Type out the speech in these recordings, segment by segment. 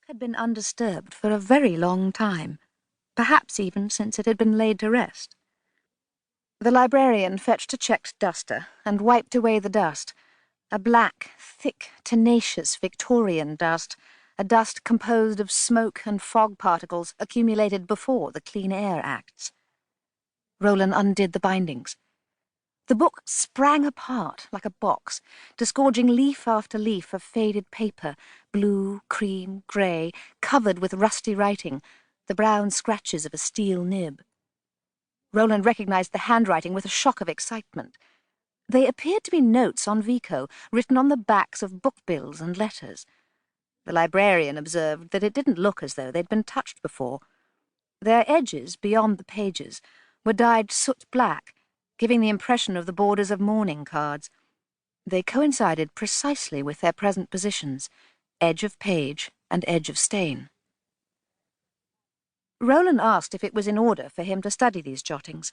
had been undisturbed for a very long time, perhaps even since it had been laid to rest. The librarian fetched a checked duster and wiped away the dust, a black, thick, tenacious Victorian dust, a dust composed of smoke and fog particles accumulated before the Clean Air Acts. Roland undid the bindings. The book sprang apart like a box, disgorging leaf after leaf of faded paper, blue, cream, grey, covered with rusty writing, the brown scratches of a steel nib. Roland recognized the handwriting with a shock of excitement. They appeared to be notes on Vico, written on the backs of book bills and letters. The librarian observed that it didn't look as though they'd been touched before. Their edges, beyond the pages, were dyed soot black, giving the impression of the borders of mourning cards. They coincided precisely with their present positions, edge of page and edge of stain. Roland asked if it was in order for him to study these jottings.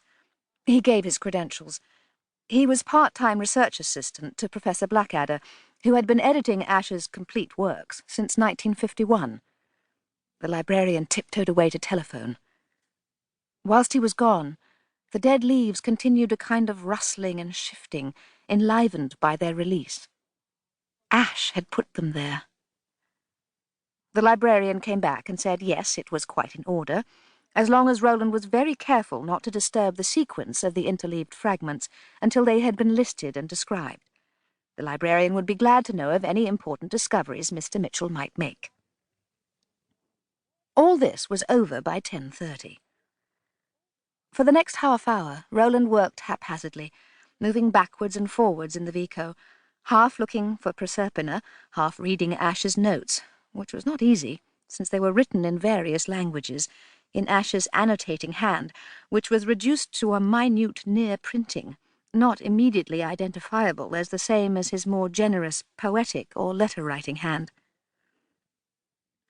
He gave his credentials. He was part-time research assistant to Professor Blackadder, who had been editing Ash's complete works since 1951. The librarian tiptoed away to telephone. Whilst he was gone, the dead leaves continued a kind of rustling and shifting, enlivened by their release. Ash had put them there. The librarian came back and said yes, it was quite in order, as long as Roland was very careful not to disturb the sequence of the interleaved fragments until they had been listed and described. The librarian would be glad to know of any important discoveries Mr. Mitchell might make. All this was over by 10:30. For the next half-hour, Roland worked haphazardly, moving backwards and forwards in the Vico, half looking for Proserpina, half reading Ash's notes, which was not easy, since they were written in various languages, in Ash's annotating hand, which was reduced to a minute near-printing, not immediately identifiable as the same as his more generous poetic or letter-writing hand.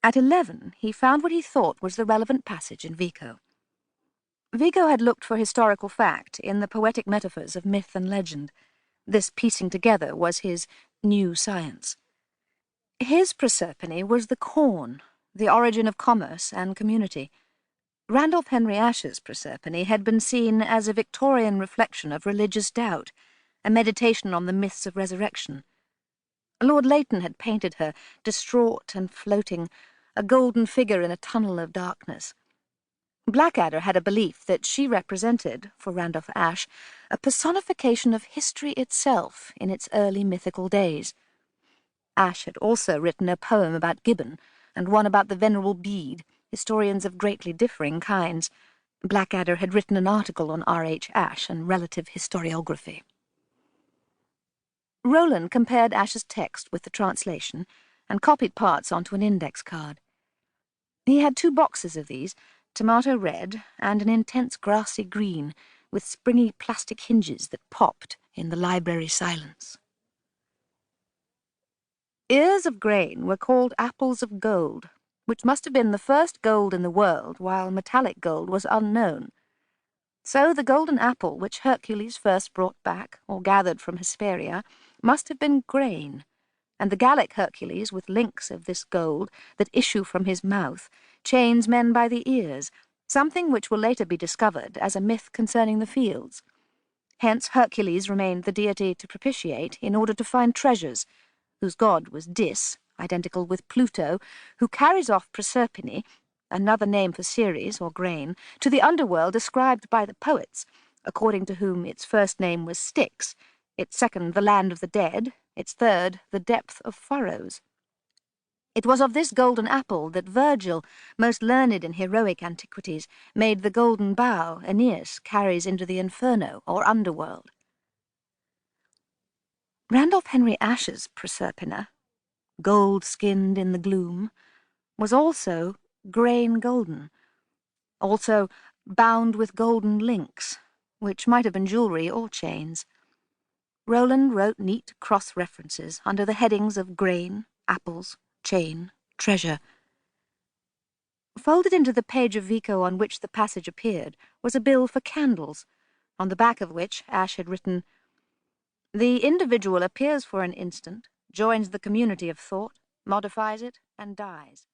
At 11, he found what he thought was the relevant passage in Vico. Vico had looked for historical fact in the poetic metaphors of myth and legend. This piecing together was his new science. His Proserpine was the corn, the origin of commerce and community. Randolph Henry Ash's Proserpine had been seen as a Victorian reflection of religious doubt, a meditation on the myths of resurrection. Lord Leighton had painted her, distraught and floating, a golden figure in a tunnel of darkness. Blackadder had a belief that she represented, for Randolph Ash, a personification of history itself in its early mythical days. Ash had also written a poem about Gibbon, and one about the Venerable Bede, historians of greatly differing kinds. Blackadder had written an article on R.H. Ash and relative historiography. Roland compared Ash's text with the translation, and copied parts onto an index card. He had 2 boxes of these, tomato red and an intense grassy green, with springy plastic hinges that popped in the library silence. Ears of grain were called apples of gold, which must have been the first gold in the world, while metallic gold was unknown. So the golden apple which Hercules first brought back, or gathered from Hesperia, must have been grain, and the Gallic Hercules, with links of this gold that issue from his mouth, chains men by the ears, something which will later be discovered as a myth concerning the fields. Hence Hercules remained the deity to propitiate in order to find treasures, whose god was Dis, identical with Pluto, who carries off Proserpine, another name for Ceres or grain, to the underworld described by the poets, according to whom its first name was Styx, its second the land of the dead, its third the depth of furrows. It was of this golden apple that Virgil, most learned in heroic antiquities, made the golden bough Aeneas carries into the inferno or underworld. Randolph Henry Ash's Proserpina, gold-skinned in the gloom, was also grain golden, also bound with golden links, which might have been jewellery or chains. Roland wrote neat cross-references under the headings of grain, apples, chain, treasure. Folded into the page of Vico on which the passage appeared was a bill for candles, on the back of which Ash had written, "The individual appears for an instant, joins the community of thought, modifies it, and dies."